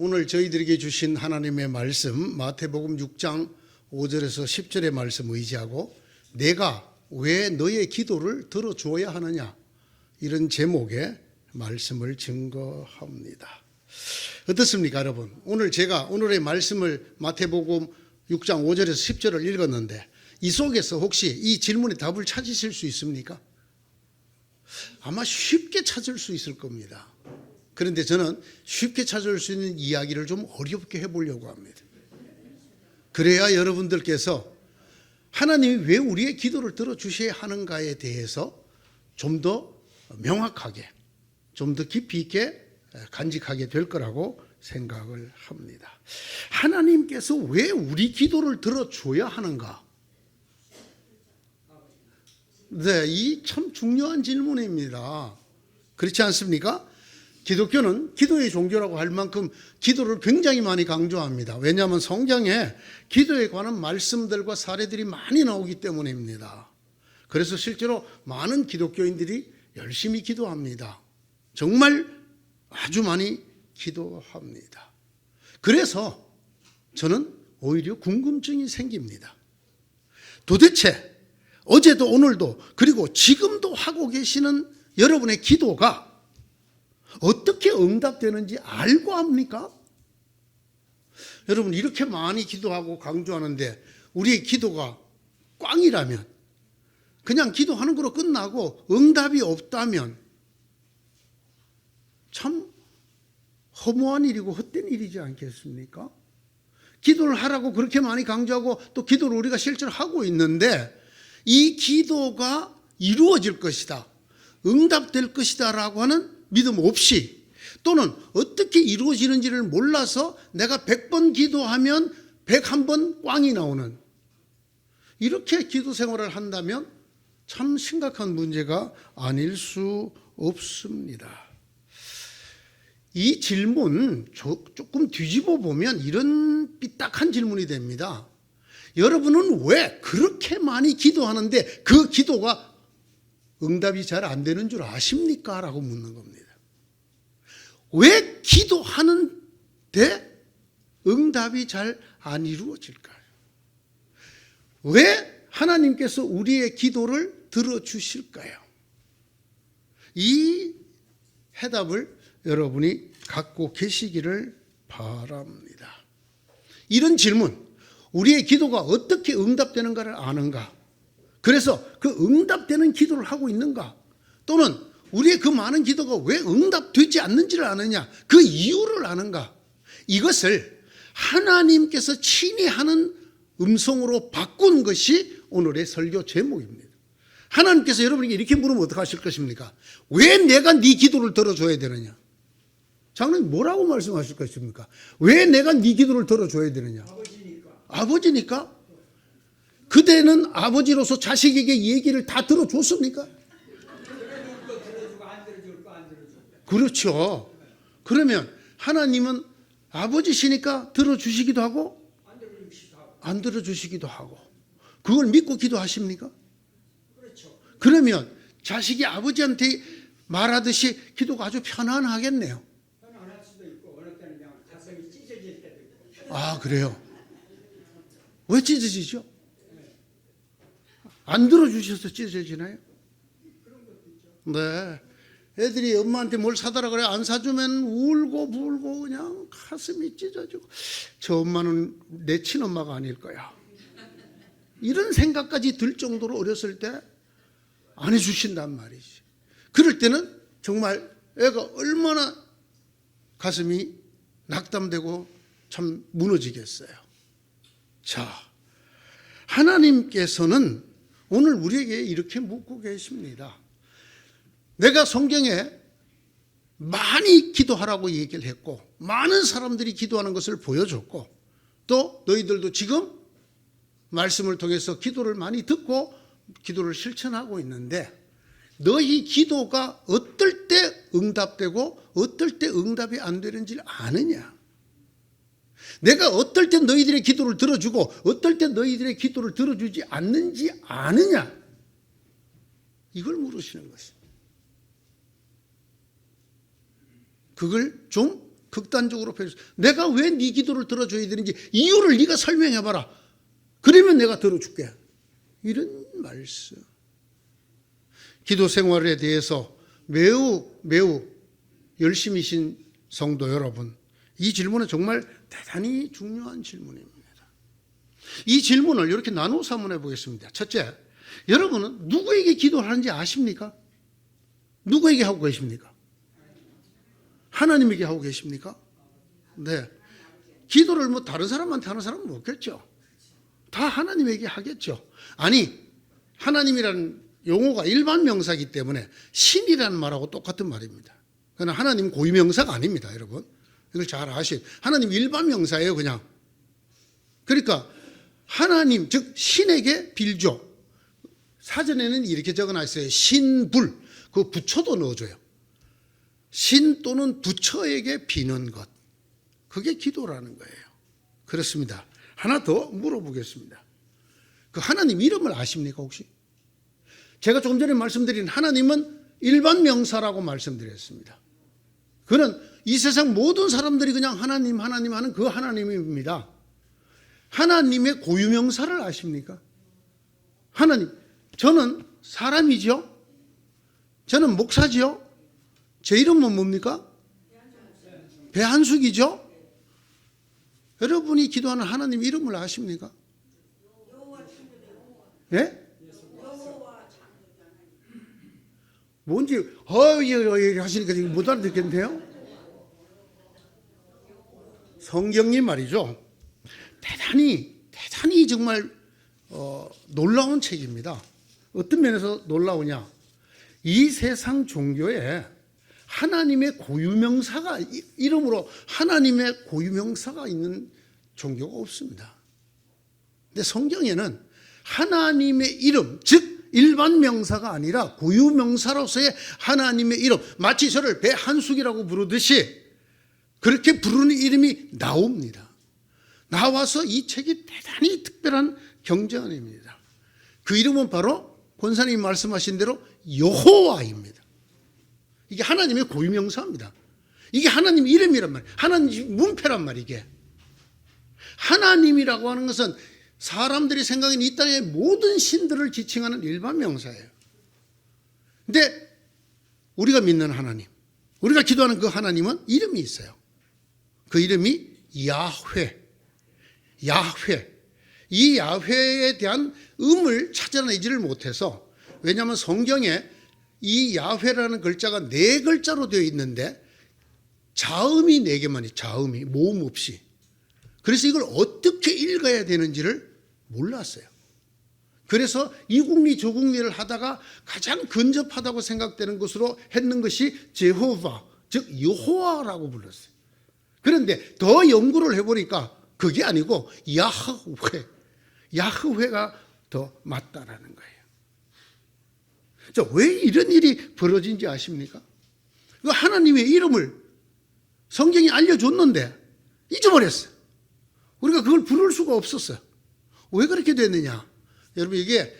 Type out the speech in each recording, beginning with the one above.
오늘 저희들에게 주신 하나님의 말씀 마태복음 6장 5절에서 10절의 말씀 의지하고 내가 왜 너의 기도를 들어주어야 하느냐, 이런 제목의 말씀을 증거합니다. 어떻습니까 여러분? 오늘의 말씀을 마태복음 6장 5절에서 10절을 읽었는데 이 속에서 혹시 이 질문의 답을 찾으실 수 있습니까? 아마 쉽게 찾을 수 있을 겁니다. 그런데 저는 쉽게 찾을 수 있는 이야기를 좀 어렵게 해보려고 합니다. 그래야 여러분들께서 하나님이 왜 우리의 기도를 들어주셔야 하는가에 대해서 좀 더 명확하게, 좀 더 깊이 있게 간직하게 될 거라고 생각을 합니다. 하나님께서 왜 우리 기도를 들어줘야 하는가? 네, 이 참 중요한 질문입니다. 그렇지 않습니까? 기독교는 기도의 종교라고 할 만큼 기도를 굉장히 많이 강조합니다. 왜냐하면 성경에 기도에 관한 말씀들과 사례들이 많이 나오기 때문입니다. 그래서 실제로 많은 기독교인들이 열심히 기도합니다. 정말 아주 많이 기도합니다. 그래서 저는 오히려 궁금증이 생깁니다. 도대체 어제도 오늘도 그리고 지금도 하고 계시는 여러분의 기도가 어떻게 응답되는지 알고 합니까? 여러분, 이렇게 많이 기도하고 강조하는데 우리의 기도가 꽝이라면, 그냥 기도하는 거로 끝나고 응답이 없다면 참 허무한 일이고 헛된 일이지 않겠습니까? 기도를 하라고 그렇게 많이 강조하고 또 기도를 우리가 실제로 하고 있는데 이 기도가 이루어질 것이다, 응답될 것이다 라고 하는 믿음 없이, 또는 어떻게 이루어지는지를 몰라서 내가 100번 기도하면 101번 꽝이 나오는, 이렇게 기도 생활을 한다면 참 심각한 문제가 아닐 수 없습니다. 이 질문 조금 뒤집어 보면 이런 삐딱한 질문이 됩니다. 여러분은 왜 그렇게 많이 기도하는데 그 기도가 응답이 잘 안 되는 줄 아십니까? 라고 묻는 겁니다. 왜 기도하는데 응답이 잘 안 이루어질까요? 왜 하나님께서 우리의 기도를 들어주실까요? 이 해답을 여러분이 갖고 계시기를 바랍니다. 이런 질문, 우리의 기도가 어떻게 응답되는가를 아는가? 그래서 그 응답되는 기도를 하고 있는가? 또는 우리의 그 많은 기도가 왜 응답되지 않는지를 아느냐? 그 이유를 아는가? 이것을 하나님께서 친히 하는 음성으로 바꾼 것이 오늘의 설교 제목입니다. 하나님께서 여러분에게 이렇게 물으면 어떻게 하실 것입니까? 왜 내가 네 기도를 들어줘야 되느냐? 장로님 뭐라고 말씀하실 것입니까? 왜 내가 네 기도를 들어줘야 되느냐? 아버지니까? 그대는 아버지로서 자식에게 얘기를 다 들어줬습니까? 그렇죠. 그러면 하나님은 아버지시니까 들어주시기도 하고 안 들어주시기도 하고, 그걸 믿고 기도하십니까? 그러면 자식이 아버지한테 말하듯이 기도가 아주 편안하겠네요. 편안할 수도 있고 어느 때는 그냥 가슴이 찢어질 때도 있고. 아, 그래요? 왜 찢어지죠? 안 들어주셔서 찢어지나요? 그런 것도 있죠. 네. 애들이 엄마한테 뭘 사달라 그래 안 사주면 울고 불고 그냥 가슴이 찢어지고, 저 엄마는 내 친엄마가 아닐 거야, 이런 생각까지 들 정도로 어렸을 때 안 해주신단 말이지. 그럴 때는 정말 애가 얼마나 가슴이 낙담되고 참 무너지겠어요. 자, 하나님께서는 오늘 우리에게 이렇게 묻고 계십니다. 내가 성경에 많이 기도하라고 얘기를 했고 많은 사람들이 기도하는 것을 보여줬고 또 너희들도 지금 말씀을 통해서 기도를 많이 듣고 기도를 실천하고 있는데 너희 기도가 어떨 때 응답되고 어떨 때 응답이 안 되는지를 아느냐? 내가 어떨 때 너희들의 기도를 들어주고 어떨 때 너희들의 기도를 들어주지 않는지 아느냐? 이걸 물으시는 것입니다. 그걸 좀 극단적으로 표현. 내가 왜 네 기도를 들어줘야 되는지 이유를 네가 설명해봐라. 그러면 내가 들어줄게. 이런 말씀. 기도 생활에 대해서 매우 열심히신 성도 여러분, 이 질문은 정말 대단히 중요한 질문입니다. 이 질문을 이렇게 나누어서 한번 해보겠습니다. 첫째, 여러분은 누구에게 기도를 하는지 아십니까? 누구에게 하고 계십니까? 하나님에게 하고 계십니까? 네. 기도를 뭐 다른 사람한테 하는 사람은 없겠죠. 다 하나님에게 하겠죠. 아니, 하나님이라는 용어가 일반 명사이기 때문에 신이라는 말하고 똑같은 말입니다. 그러나 하나님 고유명사가 아닙니다, 여러분. 이걸 잘 아셔야 돼요. 하나님 일반 명사예요, 그냥. 그러니까 하나님, 즉 신에게 빌죠. 사전에는 이렇게 적어놨어요. 신불, 그 부처도 넣어줘요. 신 또는 부처에게 비는 것. 그게 기도라는 거예요. 그렇습니다. 하나 더 물어보겠습니다. 그 하나님 이름을 아십니까, 혹시? 제가 조금 전에 말씀드린 하나님은 일반 명사라고 말씀드렸습니다. 그는 이 세상 모든 사람들이 그냥 하나님 하는 그 하나님입니다. 하나님의 고유명사를 아십니까? 하나님, 저는 사람이죠? 저는 목사지요? 제 이름은 뭡니까? 배한숙이죠? 여러분이 기도하는 하나님 이름을 아십니까? 예? 뭔지 하시니까 지금 못 알아듣겠는데요? 성경이 말이죠. 대단히 정말 놀라운 책입니다. 어떤 면에서 놀라우냐? 이 세상 종교에 하나님의 고유명사가, 이름으로 하나님의 고유명사가 있는 종교가 없습니다. 근데 성경에는 하나님의 이름, 즉 일반 명사가 아니라 고유명사로서의 하나님의 이름, 마치 저를 배한숙이라고 부르듯이 그렇게 부르는 이름이 나옵니다. 나와서 이 책이 대단히 특별한 경전입니다. 그 이름은 바로 권사님이 말씀하신 대로 여호와입니다. 이게 하나님의 고유명사입니다. 이게 하나님 이름이란 말이에요. 하나님 문패란 말이에요. 이게 하나님이라고 하는 것은 사람들이 생각하는 이 땅의 모든 신들을 지칭하는 일반 명사예요. 근데 우리가 믿는 하나님, 우리가 기도하는 그 하나님은 이름이 있어요. 그 이름이 야훼. 이 야훼에 대한 음을 찾아내지를 못해서, 왜냐하면 성경에 이 야훼라는 글자가 4글자로 되어 있는데 자음이 4개만 있어요. 자음이 모음 없이. 그래서 이걸 어떻게 읽어야 되는지를 몰랐어요. 그래서 이국리 저국리를 하다가 가장 근접하다고 생각되는 것으로 했는 것이 제호바, 즉 여호와라고 불렀어요. 그런데 더 연구를 해보니까 그게 아니고 야흐회가 더 맞다라는 거예요. 자, 왜 이런 일이 벌어진지 아십니까? 그 하나님의 이름을 성경이 알려줬는데 잊어버렸어요. 우리가 그걸 부를 수가 없었어요. 왜 그렇게 됐느냐? 여러분, 이게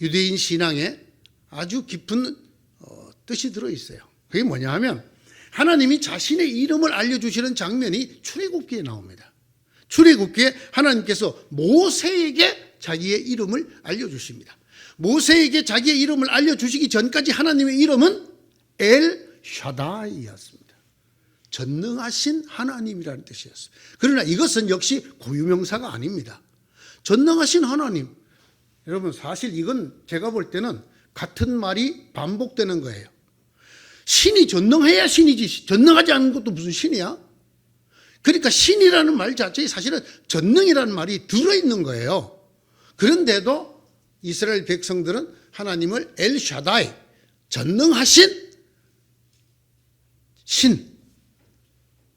유대인 신앙에 아주 깊은 뜻이 들어있어요. 그게 뭐냐 하면 하나님이 자신의 이름을 알려주시는 장면이 출애굽기에 나옵니다. 출애굽기에 하나님께서 모세에게 자기의 이름을 알려주십니다. 모세에게 자기의 이름을 알려주시기 전까지 하나님의 이름은 엘 샤다이였습니다. 전능하신 하나님이라는 뜻이었어요. 그러나 이것은 역시 고유명사가 아닙니다. 전능하신 하나님. 여러분, 사실 이건 제가 볼 때는 같은 말이 반복되는 거예요. 신이 전능해야 신이지, 전능하지 않은 것도 무슨 신이야? 그러니까 신이라는 말 자체에 사실은 전능이라는 말이 들어있는 거예요. 그런데도 이스라엘 백성들은 하나님을 엘 샤다이, 전능하신 신,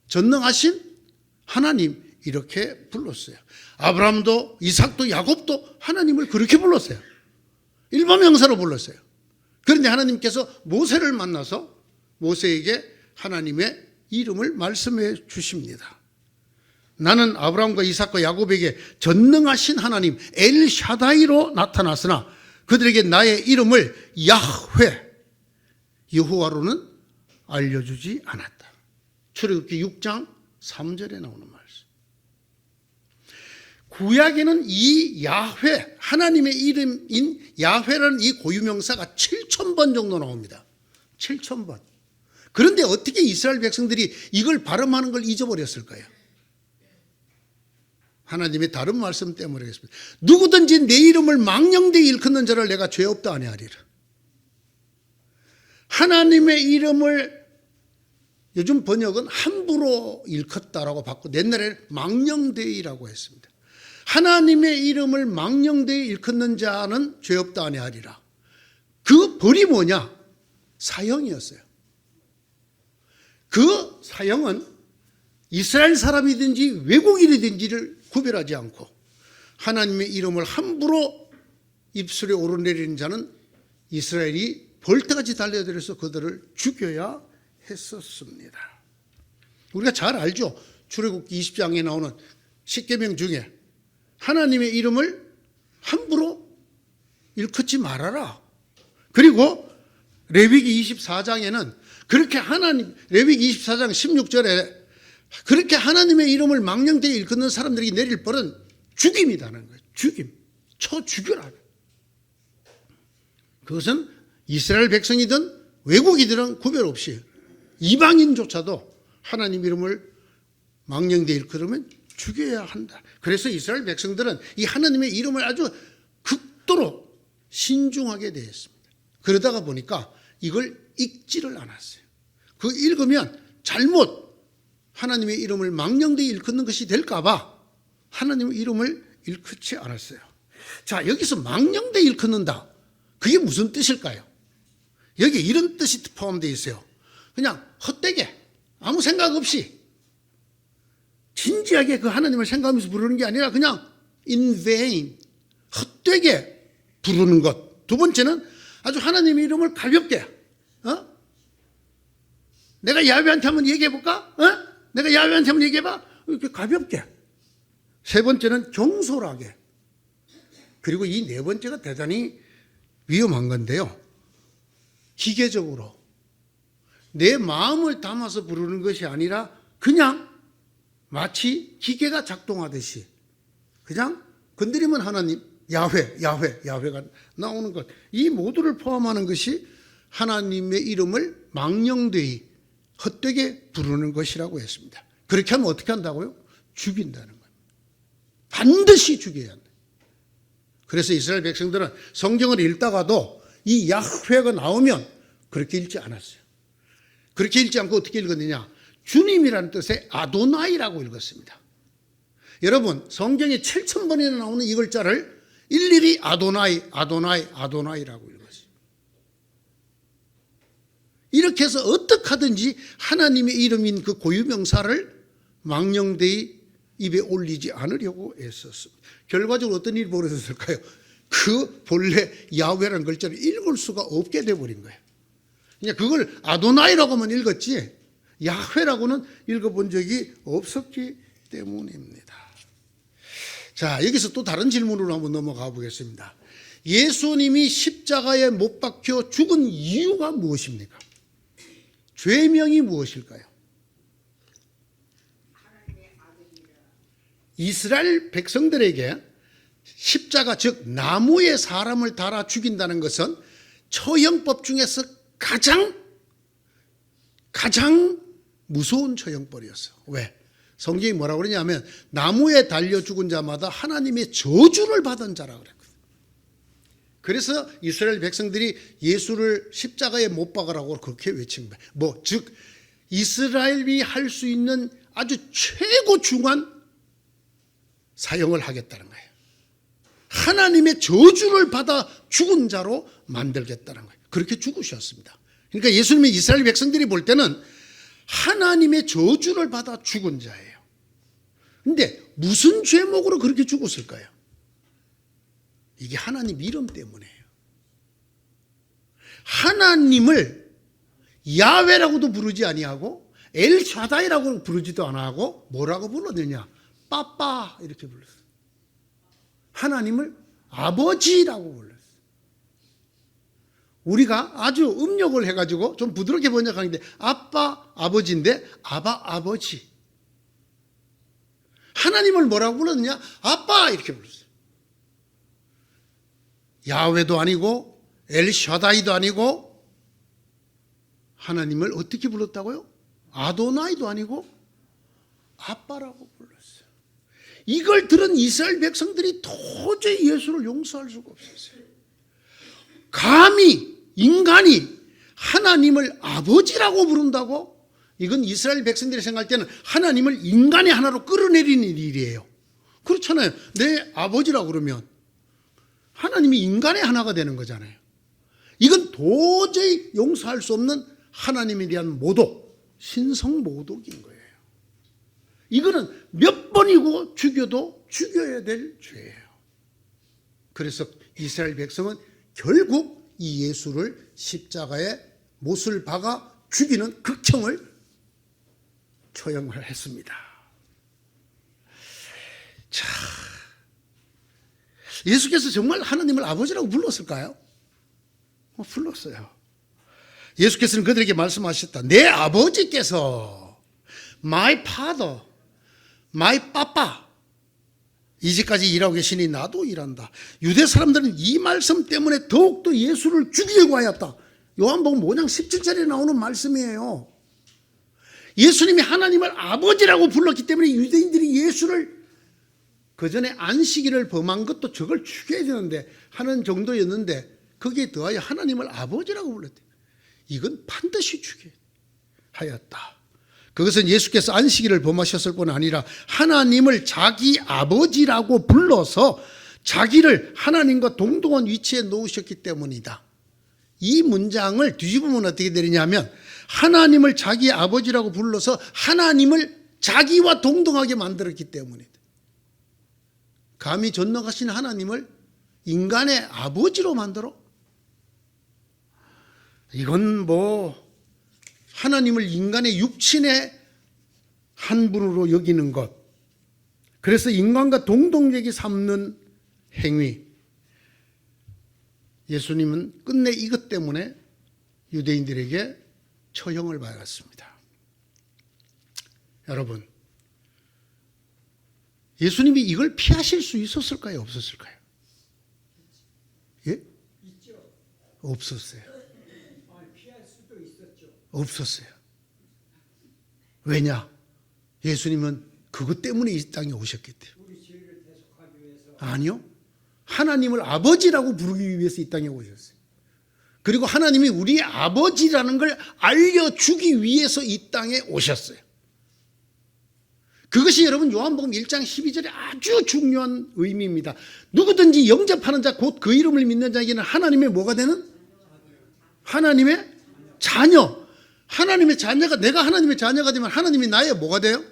전능하신 하나님, 이렇게 불렀어요. 아브라함도 이삭도 야곱도 하나님을 그렇게 불렀어요. 일반 명사로 불렀어요. 그런데 하나님께서 모세를 만나서 모세에게 하나님의 이름을 말씀해 주십니다. 나는 아브라함과 이삭과 야곱에게 전능하신 하나님 엘 샤다이로 나타났으나 그들에게 나의 이름을 야훼, 여호와로는 알려주지 않았다. 출애굽기 6장 3절에 나오는 말씀. 구약에는 이 야훼, 하나님의 이름인 야훼라는 이 고유명사가 7,000번 정도 나옵니다. 7,000번. 그런데 어떻게 이스라엘 백성들이 이걸 발음하는 걸 잊어버렸을까요? 하나님의 다른 말씀 때문에 그렇습니다. 누구든지 내 이름을 망령되이 일컫는 자를 내가 죄 없다 아니하리라. 하나님의 이름을 요즘 번역은 함부로 일컫다라고 바꾸고 옛날에는 망령되이라고 했습니다. 하나님의 이름을 망령되이 일컫는 자는 죄 없다 아니하리라. 그 벌이 뭐냐? 사형이었어요. 그 사형은 이스라엘 사람이든지 외국인이든지를 구별하지 않고 하나님의 이름을 함부로 입술에 오르내리는 자는 이스라엘이 벌떼같이 달려들어서 그들을 죽여야 했었습니다. 우리가 잘 알죠. 출애굽기 20장에 나오는 십계명 중에 하나님의 이름을 함부로 일컫지 말아라. 그리고 레위기 24장에는 그렇게 레위기 24장 16절에 그렇게 하나님의 이름을 망령되이 일컫는 사람들이 내릴 벌은 죽임이라는 거예요. 죽임. 쳐 죽여라. 그것은 이스라엘 백성이든 외국이든 구별 없이 이방인조차도 하나님 이름을 망령되이 일컬으면 죽여야 한다. 그래서 이스라엘 백성들은 이 하나님의 이름을 아주 극도로 신중하게 대했습니다. 그러다가 보니까 이걸 읽지를 않았어요. 그 읽으면 잘못 하나님의 이름을 망령되이 일컫는 것이 될까 봐 하나님의 이름을 일컫지 않았어요. 자, 여기서 망령되이 일컫는다. 그게 무슨 뜻일까요? 여기 이런 뜻이 포함되어 있어요. 그냥 헛되게 아무 생각 없이 진지하게 그 하나님을 생각하면서 부르는 게 아니라 그냥 in vain, 헛되게 부르는 것. 두 번째는 아주 하나님의 이름을 가볍게, 내가 야훼한테 한번 얘기해 볼까? 내가 야훼한테 한번 얘기해 봐. 이렇게 가볍게. 세 번째는 경솔하게. 그리고 이 네 번째가 대단히 위험한 건데요. 기계적으로 내 마음을 담아서 부르는 것이 아니라 그냥 마치 기계가 작동하듯이 그냥 건드리면 하나님, 야훼가 나오는 것. 이 모두를 포함하는 것이 하나님의 이름을 망령되이 헛되게 부르는 것이라고 했습니다. 그렇게 하면 어떻게 한다고요? 죽인다는 거예요. 반드시 죽여야 한다. 그래서 이스라엘 백성들은 성경을 읽다가도 이 야훼가 나오면 그렇게 읽지 않았어요. 그렇게 읽지 않고 어떻게 읽었느냐? 주님이라는 뜻의 아도나이라고 읽었습니다. 여러분, 성경에 7,000번이나 나오는 이 글자를 일일이 아도나이라고 읽었어요. 이렇게 해서 어떻게 하든지 하나님의 이름인 그 고유명사를 망령되이 입에 올리지 않으려고 애썼습니다. 결과적으로 어떤 일이 벌어졌을까요? 그 본래 야훼라는 글자를 읽을 수가 없게 돼버린 거예요. 그냥 그걸 아도나이라고만 읽었지 야훼라고는 읽어본 적이 없었기 때문입니다. 자, 여기서 또 다른 질문으로 한번 넘어가 보겠습니다. 예수님이 십자가에 못 박혀 죽은 이유가 무엇입니까? 죄명이 무엇일까요? 이스라엘 백성들에게 십자가, 즉 나무에 사람을 달아 죽인다는 것은 처형법 중에서 가장 무서운 처형법이었어요. 왜? 성경이 뭐라고 그러냐면 나무에 달려 죽은 자마다 하나님의 저주를 받은 자라고 그랬거든요. 그래서 이스라엘 백성들이 예수를 십자가에 못 박으라고 그렇게 외친 거예요. 즉 이스라엘이 할 수 있는 아주 최고 중한 사형을 하겠다는 거예요. 하나님의 저주를 받아 죽은 자로 만들겠다는 거예요. 그렇게 죽으셨습니다. 그러니까 예수님이 이스라엘 백성들이 볼 때는 하나님의 저주를 받아 죽은 자예요. 그런데 무슨 죄목으로 그렇게 죽었을까요? 이게 하나님 이름 때문이에요. 하나님을 야훼라고도 부르지 아니하고 엘샤다이라고 부르지도 않아하고 뭐라고 불렀느냐? 빠빠 이렇게 불렀어요. 하나님을 아버지라고 불렀어요. 우리가 아주 음력을 해가지고 좀 부드럽게 번역하는데 아빠, 아버지인데 아바, 아버지. 하나님을 뭐라고 불렀느냐? 아빠 이렇게 불렀어요. 야훼도 아니고 엘샤다이도 아니고 하나님을 어떻게 불렀다고요? 아도나이도 아니고 아빠라고 불렀어요. 이걸 들은 이스라엘 백성들이 도저히 예수를 용서할 수가 없었어요. 감히 인간이 하나님을 아버지라고 부른다고? 이건 이스라엘 백성들이 생각할 때는 하나님을 인간의 하나로 끌어내리는 일이에요. 그렇잖아요. 내 아버지라고 그러면 하나님이 인간의 하나가 되는 거잖아요. 이건 도저히 용서할 수 없는 하나님에 대한 모독, 신성 모독인 거예요. 이거는 몇 번이고 죽여도 죽여야 될 죄예요. 그래서 이스라엘 백성은 결국 이 예수를 십자가에 못을 박아 죽이는 극형을 처형을 했습니다. 자, 예수께서 정말 하나님을 아버지라고 불렀을까요? 불렀어요. 예수께서는 그들에게 말씀하셨다. 내 아버지께서 my father, my papa 이제까지 일하고 계시니 나도 일한다. 유대 사람들은 이 말씀 때문에 더욱더 예수를 죽이려고 하였다. 요한복음 5장 17절에 나오는 말씀이에요. 예수님이 하나님을 아버지라고 불렀기 때문에 유대인들이 예수를 그 전에 안식일을 범한 것도 저걸 죽여야 되는데 하는 정도였는데 거기에 더하여 하나님을 아버지라고 불렀대. 이건 반드시 죽여야 하였다. 그것은 예수께서 안식일을 범하셨을 뿐 아니라 하나님을 자기 아버지라고 불러서 자기를 하나님과 동등한 위치에 놓으셨기 때문이다. 이 문장을 뒤집으면 어떻게 되느냐면 하나님을 자기 아버지라고 불러서 하나님을 자기와 동등하게 만들었기 때문이다. 감히 전능하신 하나님을 인간의 아버지로 만들어? 이건 뭐 하나님을 인간의 육신의 한 분으로 여기는 것, 그래서 인간과 동등하게 삼는 행위. 예수님은 끝내 이것 때문에 유대인들에게 처형을 받았습니다. 여러분, 예수님이 이걸 피하실 수 있었을까요? 없었을까요? 예? 있죠. 없었어요. 피할 수도 있었죠. 없었어요. 왜냐? 예수님은 그것 때문에 이 땅에 오셨기 때문에. 우리 죄를 대속하기 위해서. 아니요. 하나님을 아버지라고 부르기 위해서 이 땅에 오셨어요. 그리고 하나님이 우리의 아버지라는 걸 알려주기 위해서 이 땅에 오셨어요. 그것이 여러분 요한복음 1장 12절에 아주 중요한 의미입니다. 누구든지 영접하는 자 곧 그 이름을 믿는 자에게는 하나님의 뭐가 되는? 하나님의 자녀. 하나님의 자녀가, 내가 하나님의 자녀가 되면 하나님이 나의 뭐가 돼요?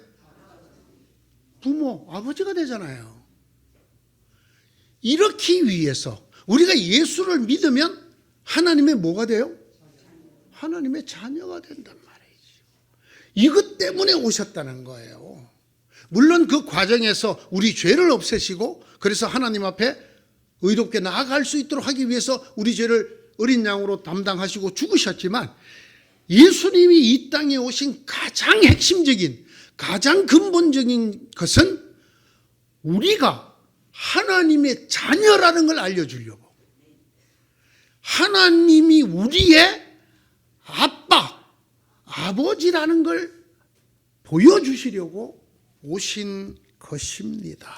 부모, 아버지가 되잖아요. 이렇기 위해서 우리가 예수를 믿으면 하나님의 뭐가 돼요? 하나님의 자녀가 된단 말이죠. 이것 때문에 오셨다는 거예요. 물론 그 과정에서 우리 죄를 없애시고 그래서 하나님 앞에 의롭게 나아갈 수 있도록 하기 위해서 우리 죄를 어린 양으로 담당하시고 죽으셨지만 예수님이 이 땅에 오신 가장 핵심적인, 가장 근본적인 것은 우리가 하나님의 자녀라는 걸 알려주려고, 하나님이 우리의 아빠, 아버지라는 걸 보여주시려고 오신 것입니다.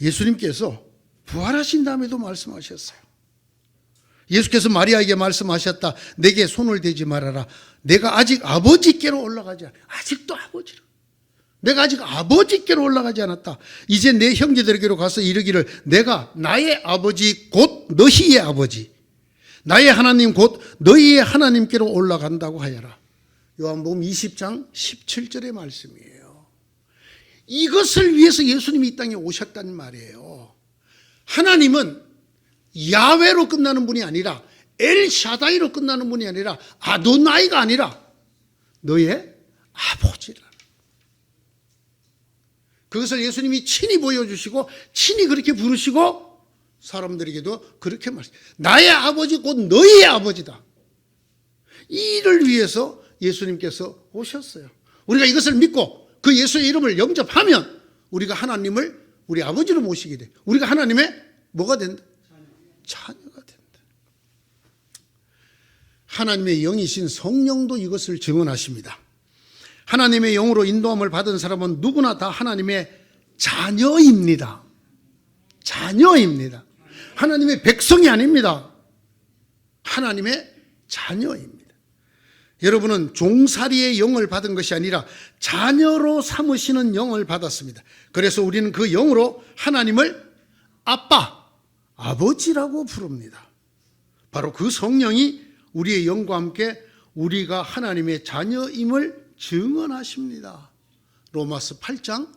예수님께서 부활하신 다음에도 말씀하셨어요. 예수께서 마리아에게 말씀하셨다. 내게 손을 대지 말아라. 내가 아직 아버지께로 올라가지 않았다. 아직도 아버지로. 내가 아직 아버지께로 올라가지 않았다. 이제 내 형제들에게로 가서 이르기를 내가 나의 아버지 곧 너희의 아버지, 나의 하나님 곧 너희의 하나님께로 올라간다고 하여라. 요한복음 20장 17절의 말씀이에요. 이것을 위해서 예수님이 이 땅에 오셨다는 말이에요. 하나님은 야훼로 끝나는 분이 아니라 엘샤다이로 끝나는 분이 아니라 아도나이가 아니라 너의 아버지라. 그것을 예수님이 친히 보여주시고 친히 그렇게 부르시고 사람들에게도 그렇게 말했어요. 나의 아버지 곧 너희의 아버지다. 이를 위해서 예수님께서 오셨어요. 우리가 이것을 믿고 그 예수의 이름을 영접하면 우리가 하나님을 우리 아버지로 모시게 돼. 우리가 하나님의 뭐가 된다? 자녀가 된다. 하나님의 영이신 성령도 이것을 증언하십니다. 하나님의 영으로 인도함을 받은 사람은 누구나 다 하나님의 자녀입니다. 자녀입니다. 하나님의 백성이 아닙니다. 하나님의 자녀입니다. 여러분은 종살이의 영을 받은 것이 아니라 자녀로 삼으시는 영을 받았습니다. 그래서 우리는 그 영으로 하나님을 아빠, 아버지라고 부릅니다. 바로 그 성령이 우리의 영과 함께 우리가 하나님의 자녀임을 증언하십니다. 로마서 8장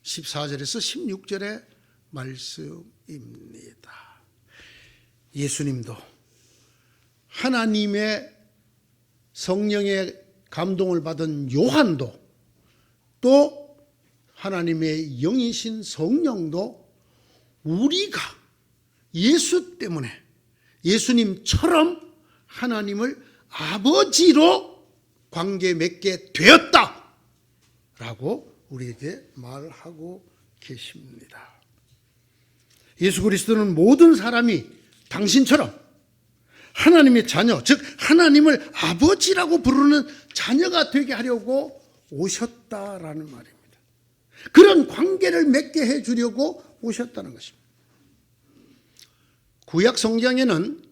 14절에서 16절의 말씀입니다. 예수님도 하나님의 성령의 감동을 받은 요한도 또 하나님의 영이신 성령도 우리가 예수 때문에 예수님처럼 하나님을 아버지로 관계 맺게 되었다라고 우리에게 말하고 계십니다. 예수 그리스도는 모든 사람이 당신처럼 하나님의 자녀, 즉 하나님을 아버지라고 부르는 자녀가 되게 하려고 오셨다라는 말입니다. 그런 관계를 맺게 해주려고 오셨다는 것입니다. 구약 성경에는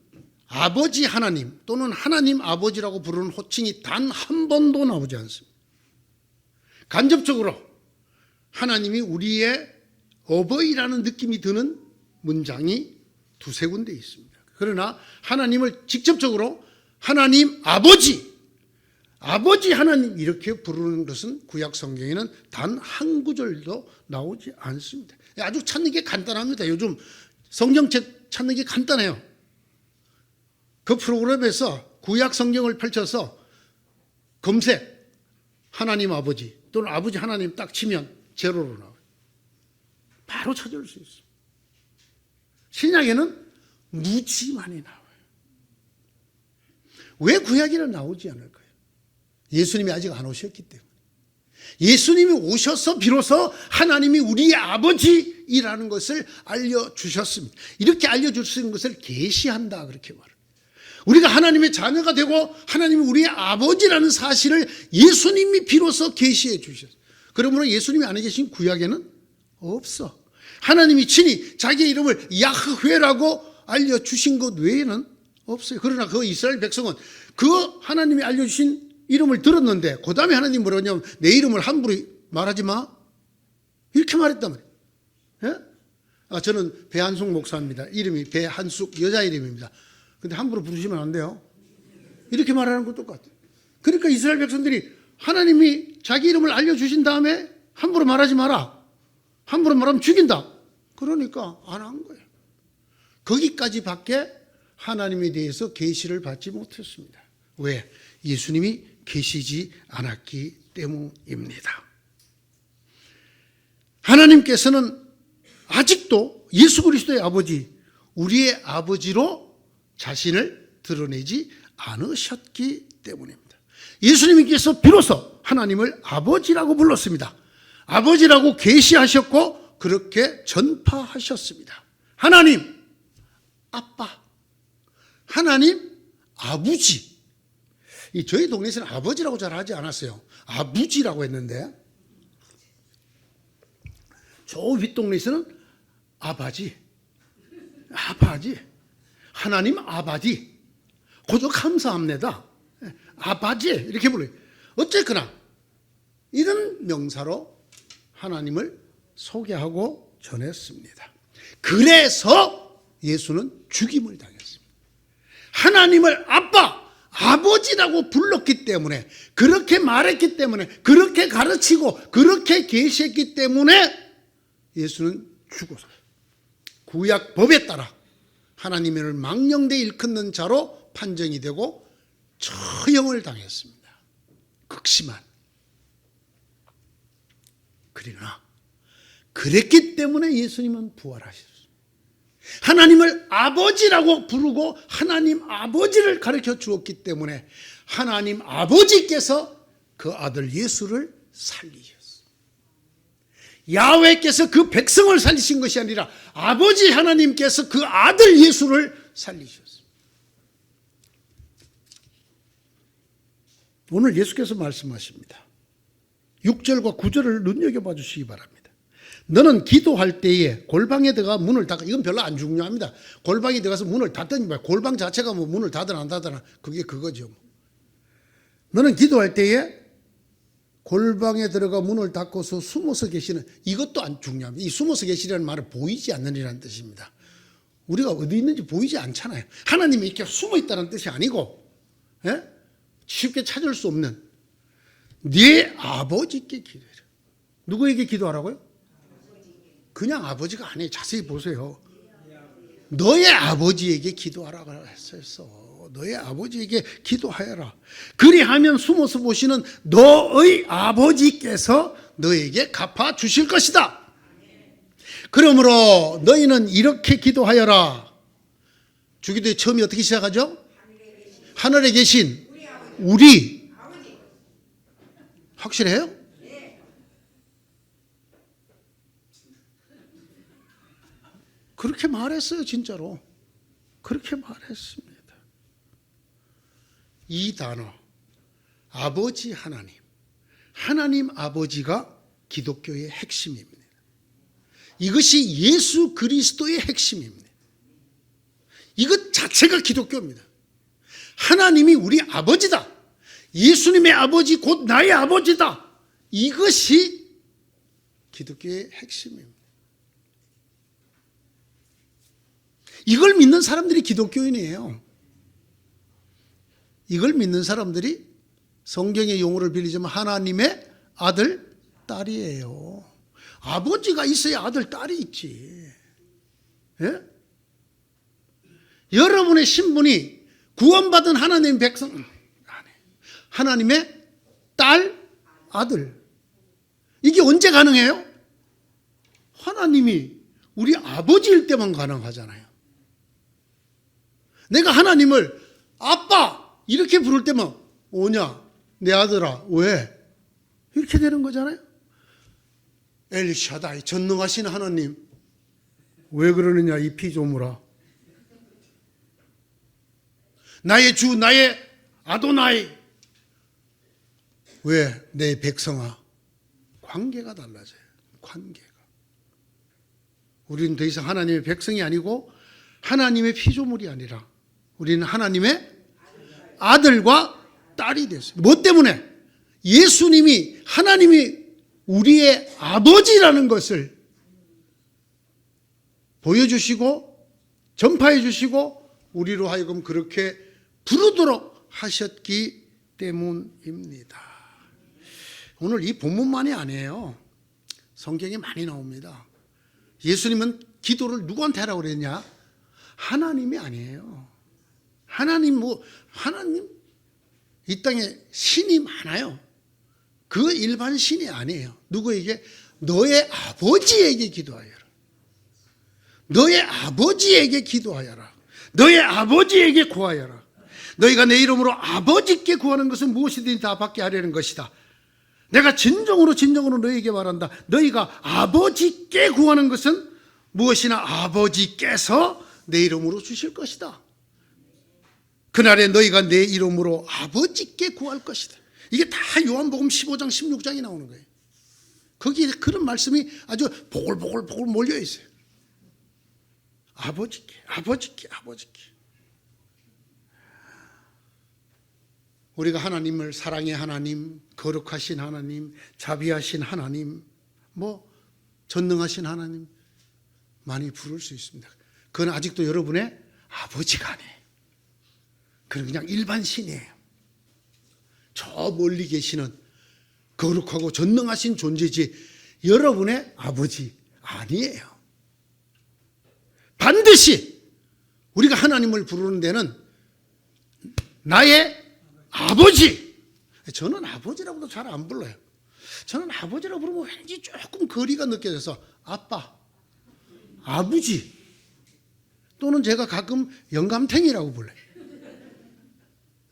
아버지 하나님 또는 하나님 아버지라고 부르는 호칭이 단 한 번도 나오지 않습니다. 간접적으로 하나님이 우리의 어버이라는 느낌이 드는 문장이 두세 군데 있습니다. 그러나 하나님을 직접적으로 하나님 아버지, 아버지 하나님 이렇게 부르는 것은 구약 성경에는 단 한 구절도 나오지 않습니다. 아주 찾는 게 간단합니다. 요즘 성경책 찾는 게 간단해요. 그 프로그램에서 구약 성경을 펼쳐서 검색 하나님 아버지 또는 아버지 하나님 딱 치면 제로로 나와요. 바로 찾을 수 있어요. 신약에는 무지만이 나와요. 왜 구약에는 나오지 않을까요? 예수님이 아직 안 오셨기 때문에. 예수님이 오셔서 비로소 하나님이 우리의 아버지이라는 것을 알려주셨습니다. 이렇게 알려주시는 것을 계시한다 그렇게 말해요. 우리가 하나님의 자녀가 되고 하나님이 우리의 아버지라는 사실을 예수님이 비로소 계시해 주셨어요. 그러므로 예수님이 안 계신 구약에는 없어. 하나님이 친히 자기의 이름을 야흐웨라고 알려주신 것 외에는 없어요. 그러나 그 이스라엘 백성은 그 하나님이 알려주신 이름을 들었는데 그 다음에 하나님 뭐라 하냐면 내 이름을 함부로 말하지 마 이렇게 말했단 말이에요. 예? 저는 배한숙 목사입니다. 이름이 배한숙 여자 이름입니다. 근데 함부로 부르시면 안 돼요. 이렇게 말하는 것 똑같아요. 그러니까 이스라엘 백성들이 하나님이 자기 이름을 알려주신 다음에 함부로 말하지 마라. 함부로 말하면 죽인다. 그러니까 안 한 거예요. 거기까지밖에 하나님에 대해서 계시를 받지 못했습니다. 왜? 예수님이 계시지 않았기 때문입니다. 하나님께서는 아직도 예수 그리스도의 아버지, 우리의 아버지로 자신을 드러내지 않으셨기 때문입니다. 예수님께서 비로소 하나님을 아버지라고 불렀습니다. 아버지라고 계시하셨고 그렇게 전파하셨습니다. 하나님 아빠, 하나님 아버지. 저희 동네에서는 아버지라고 잘 하지 않았어요. 아부지라고 했는데 저 윗동네에서는 아바지, 아바지, 하나님 아바지, 고조 감사합니다. 아바지 이렇게 불러요. 어쨌거나 이런 명사로 하나님을 소개하고 전했습니다. 그래서 예수는 죽임을 당했습니다. 하나님을 아빠, 아버지라고 불렀기 때문에, 그렇게 말했기 때문에, 그렇게 가르치고 그렇게 계시했기 때문에 예수는 죽어서 구약 법에 따라 하나님을 망령되이 일컫는 자로 판정이 되고 처형을 당했습니다. 극심한. 그러나 그랬기 때문에 예수님은 부활하셨습니다. 하나님을 아버지라고 부르고 하나님 아버지를 가르쳐 주었기 때문에 하나님 아버지께서 그 아들 예수를 살리셨어요. 야훼께서 그 백성을 살리신 것이 아니라 아버지 하나님께서 그 아들 예수를 살리셨어요. 오늘 예수께서 말씀하십니다. 6절과 9절을 눈여겨봐 주시기 바랍니다. 너는 기도할 때에 골방에 들어가 문을 닫아. 이건 별로 안 중요합니다. 골방에 들어가서 문을 닫든지 말. 골방 자체가 뭐 문을 닫으나 안 닫으나 그게 그거죠. 너는 기도할 때에 골방에 들어가 문을 닫고서 숨어서 계시는, 이것도 안 중요합니다. 이 숨어서 계시라는 말은 보이지 않느니라는 뜻입니다. 우리가 어디 있는지 보이지 않잖아요. 하나님이 이렇게 숨어 있다는 뜻이 아니고, 예? 쉽게 찾을 수 없는 네 아버지께 기도해라. 누구에게 기도하라고요? 그냥 아버지가 아니에요. 자세히 보세요. 너의 아버지에게 기도하라고 했었어. 너의 아버지에게 기도하여라. 그리하면 숨어서 보시는 너의 아버지께서 너에게 갚아 주실 것이다. 그러므로 너희는 이렇게 기도하여라. 주기도의 처음이 어떻게 시작하죠? 하늘에 계신 우리. 확실해요? 그렇게 말했어요. 진짜로 그렇게 말했습니다. 이 단어 아버지 하나님, 하나님 아버지가 기독교의 핵심입니다. 이것이 예수 그리스도의 핵심입니다. 이것 자체가 기독교입니다. 하나님이 우리 아버지다. 예수님의 아버지 곧 나의 아버지다. 이것이 기독교의 핵심입니다. 이걸 믿는 사람들이 기독교인이에요. 이걸 믿는 사람들이 성경의 용어를 빌리자면 하나님의 아들, 딸이에요. 아버지가 있어야 아들, 딸이 있지. 예? 여러분의 신분이 구원받은 하나님의 백성, 하나님의 딸, 아들. 이게 언제 가능해요? 하나님이 우리 아버지일 때만 가능하잖아요. 내가 하나님을 아빠 이렇게 부를 때만 오냐 내 아들아 왜? 이렇게 되는 거잖아요. 엘샤다이 전능하신 하나님 왜 그러느냐 이 피조물아. 나의 주 나의 아도나이 왜 내 백성아. 관계가 달라져요. 관계가. 우리는 더 이상 하나님의 백성이 아니고 하나님의 피조물이 아니라 우리는 하나님의 아들과 딸이 됐어요. 뭐 때문에? 예수님이 하나님이 우리의 아버지라는 것을 보여주시고 전파해 주시고 우리로 하여금 그렇게 부르도록 하셨기 때문입니다. 오늘 이 본문만이 아니에요. 성경에 많이 나옵니다. 예수님은 기도를 누구한테 하라고 그랬냐? 하나님이 아니에요. 하나님 이 땅에 신이 많아요. 그 일반 신이 아니에요. 누구에게? 너의 아버지에게 기도하여라. 너의 아버지에게 기도하여라. 너의 아버지에게 구하여라. 너희가 내 이름으로 아버지께 구하는 것은 무엇이든지 다 받게 하려는 것이다. 내가 진정으로 너희에게 말한다. 너희가 아버지께 구하는 것은 무엇이나 아버지께서 내 이름으로 주실 것이다. 그날에 너희가 내 이름으로 아버지께 구할 것이다. 이게 다 요한복음 15장 16장이 나오는 거예요. 거기에 그런 말씀이 아주 보글보글 몰려 있어요. 아버지께. 우리가 하나님을 사랑의 하나님, 거룩하신 하나님, 자비하신 하나님, 전능하신 하나님 많이 부를 수 있습니다. 그건 아직도 여러분의 아버지가 아니에요. 그건 그냥 일반 신이에요. 저 멀리 계시는 거룩하고 전능하신 존재지 여러분의 아버지 아니에요. 반드시 우리가 하나님을 부르는 데는 나의 아버지. 저는 아버지라고도 잘 안 불러요. 저는 아버지라고 부르면 왠지 조금 거리가 느껴져서 아빠, 아버지 또는 제가 가끔 영감탱이라고 불러요.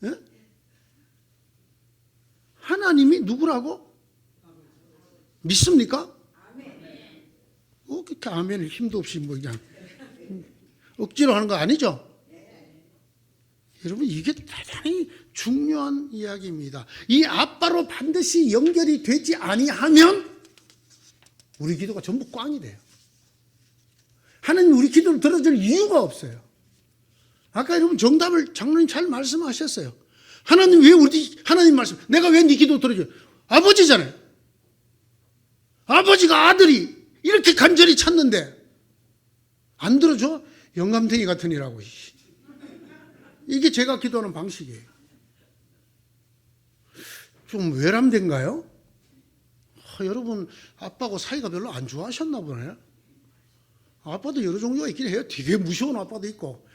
예? 하나님이 누구라고? 믿습니까? 그렇게 아멘을 힘도 없이 뭐 그냥 억지로 하는 거 아니죠? 여러분, 이게 대단히 중요한 이야기입니다. 이 아빠로 반드시 연결이 되지 아니하면 우리 기도가 전부 꽝이 돼요. 하나님 우리 기도를 들어줄 이유가 없어요. 아까 여러분 정답을 장로님 잘 말씀하셨어요. 하나님 왜 우리 하나님 말씀, 내가 왜 네 기도 들어줘? 아버지잖아요. 아버지가 아들이 이렇게 간절히 찾는데 안 들어줘? 영감탱이 같은 이라고. 이게 제가 기도하는 방식이에요. 좀 외람된가요? 여러분 아빠하고 사이가 별로 안 좋아하셨나 보네. 아빠도 여러 종류가 있긴 해요. 되게 무서운 아빠도 있고.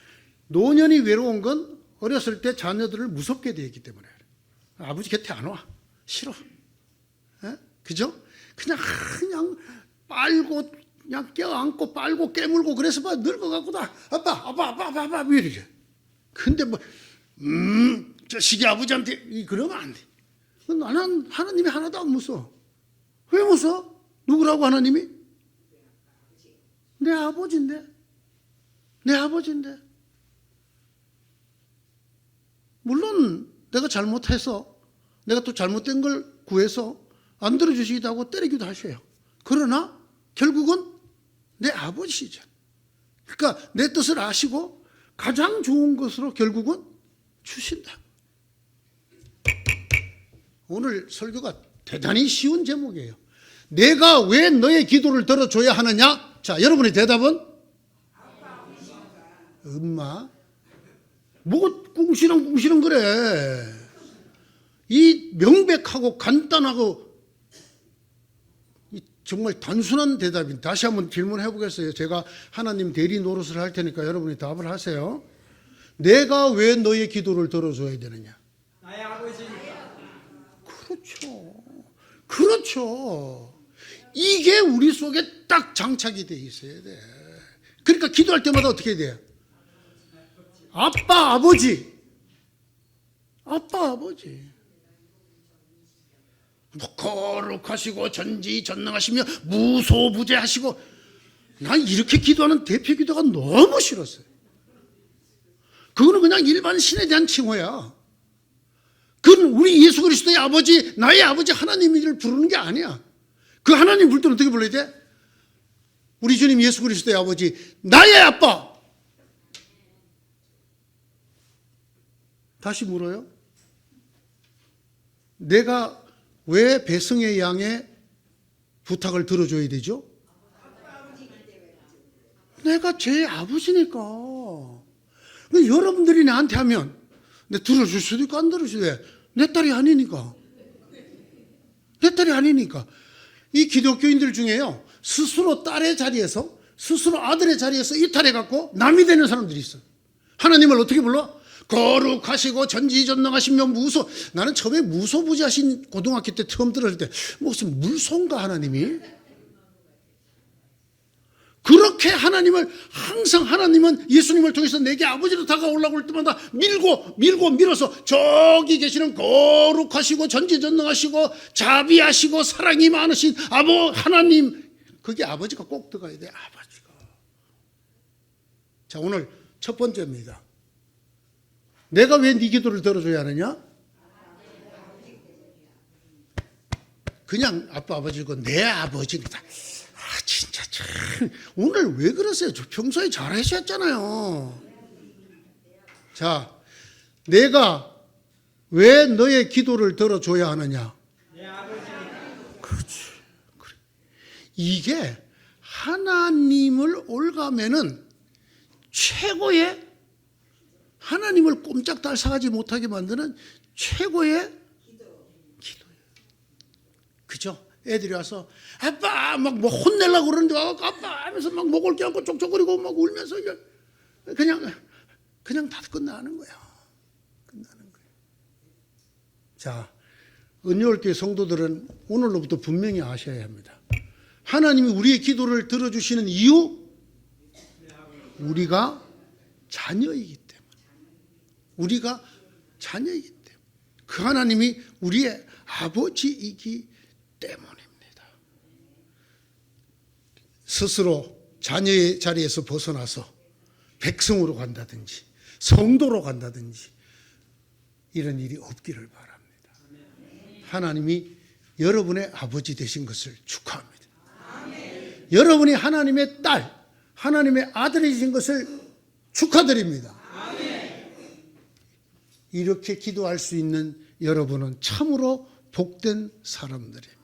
노년이 외로운 건 어렸을 때 자녀들을 무섭게 되어 있기 때문에. 아버지 곁에 안 와. 싫어. 에? 그죠? 그냥 빨고 그냥 껴안고 빨고 깨물고 그래서 막 늙어갖고 아빠 왜 이래. 근데 뭐 저 시기 아버지한테 그러면 안 돼. 나는 하나님이 하나도 안 무서워. 왜 무서워? 누구라고 하나님이? 내 아버지인데. 내 아버지인데. 물론 내가 잘못해서 내가 또 잘못된 걸 구해서 안 들어주시기도 하고 때리기도 하셔요. 그러나 결국은 내 아버지시죠. 그러니까 내 뜻을 아시고 가장 좋은 것으로 결국은 주신다. 오늘 설교가 대단히 쉬운 제목이에요. 내가 왜 너의 기도를 들어줘야 하느냐? 자, 여러분의 대답은? 엄마. 뭐 꿍시렁 그래. 이 명백하고 간단하고 정말 단순한 대답입니다. 다시 한번 질문해 보겠어요. 제가 하나님 대리 노릇을 할 테니까 여러분이 답을 하세요. 내가 왜 너의 기도를 들어줘야 되느냐? 나의 아버지. 그렇죠. 이게 우리 속에 딱 장착이 돼 있어야 돼. 그러니까 기도할 때마다 어떻게 해야 돼요? 아빠, 아버지. 뭐 거룩하시고 전지전능하시며 무소부재하시고, 난 이렇게 기도하는 대표 기도가 너무 싫었어요. 그거는 그냥 일반 신에 대한 칭호야. 그건 우리 예수 그리스도의 아버지, 나의 아버지 하나님을 부르는 게 아니야. 그 하나님 부를 때는 어떻게 불러야 돼? 우리 주님 예수 그리스도의 아버지, 나의 아빠. 다시 물어요. 내가 왜 배승의 양의 부탁을 들어줘야 되죠? 내가 제 아버지니까. 여러분들이 나한테 하면 내 들어줄 수도 있고 안 들어줄 수도 있고. 내 딸이 아니니까. 이 기독교인들 중에요, 스스로 딸의 자리에서, 스스로 아들의 자리에서 이탈해갖고 남이 되는 사람들이 있어. 하나님을 어떻게 불러? 거룩하시고 전지전능하시며 무소. 나는 처음에 무소부지하신 고등학교 때 처음 들었을 때 무슨 물소인가 하나님이? 그렇게 하나님을, 항상 하나님은 예수님을 통해서 내게 아버지로 다가오려고 할 때마다 밀어서 저기 계시는 거룩하시고 전지전능하시고 자비하시고 사랑이 많으신 하나님, 그게 아버지가 꼭 들어가야 돼. 아버지가. 자, 오늘 첫 번째입니다. 내가 왜 네 기도를 들어줘야 하느냐? 그냥 아빠 아버지고 내 아버지입니다. 진짜 참, 오늘 왜 그러세요? 저 평소에 잘하셨잖아요. 자, 내가 왜 너의 기도를 들어줘야 하느냐? 내 아버지. 그렇지. 그래. 이게 하나님을 올가매는 최고의, 하나님을 꼼짝달싹하지 못하게 만드는 최고의 기도예요. 그죠? 애들이 와서 아빠 막 뭐 혼내려고 그러는데 아빠 하면서 막 목을 껴안고 쪽쪽거리고 막 울면서 그냥 다 끝나는 거야. 자, 은혜올교회 성도들은 오늘로부터 분명히 아셔야 합니다. 하나님이 우리의 기도를 들어주시는 이유, 우리가 자녀이기 때문에. 우리가 자녀이기 때문에. 그 하나님이 우리의 아버지이기 때문입니다. 스스로 자녀의 자리에서 벗어나서 백성으로 간다든지 성도로 간다든지 이런 일이 없기를 바랍니다. 하나님이 여러분의 아버지 되신 것을 축하합니다. 여러분이 하나님의 딸, 하나님의 아들이 되신 것을 축하드립니다. 이렇게 기도할 수 있는 여러분은 참으로 복된 사람들입니다.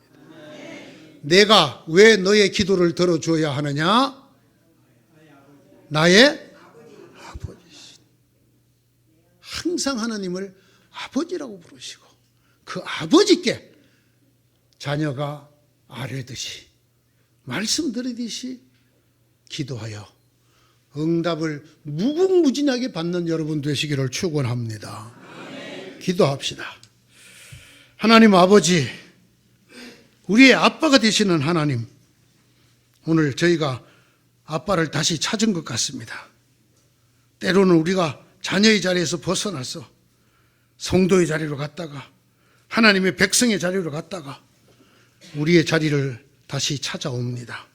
내가 왜 너의 기도를 들어줘야 하느냐? 나의 아버지시. 항상 하나님을 아버지라고 부르시고 그 아버지께 자녀가 아뢰듯이 말씀드리듯이 기도하여 응답을 무궁무진하게 받는 여러분 되시기를 축원합니다. 기도합시다. 하나님 아버지, 우리의 아빠가 되시는 하나님, 오늘 저희가 아빠를 다시 찾은 것 같습니다. 때로는 우리가 자녀의 자리에서 벗어나서 성도의 자리로 갔다가 하나님의 백성의 자리로 갔다가 우리의 자리를 다시 찾아옵니다.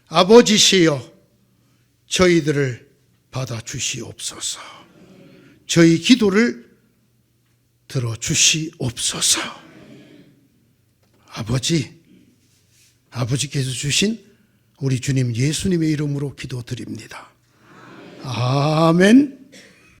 아버지시여, 저희들을 받아주시옵소서. 저희 기도를 들어주시옵소서. 아버지께서 주신 우리 주님 예수님의 이름으로 기도드립니다. 아멘.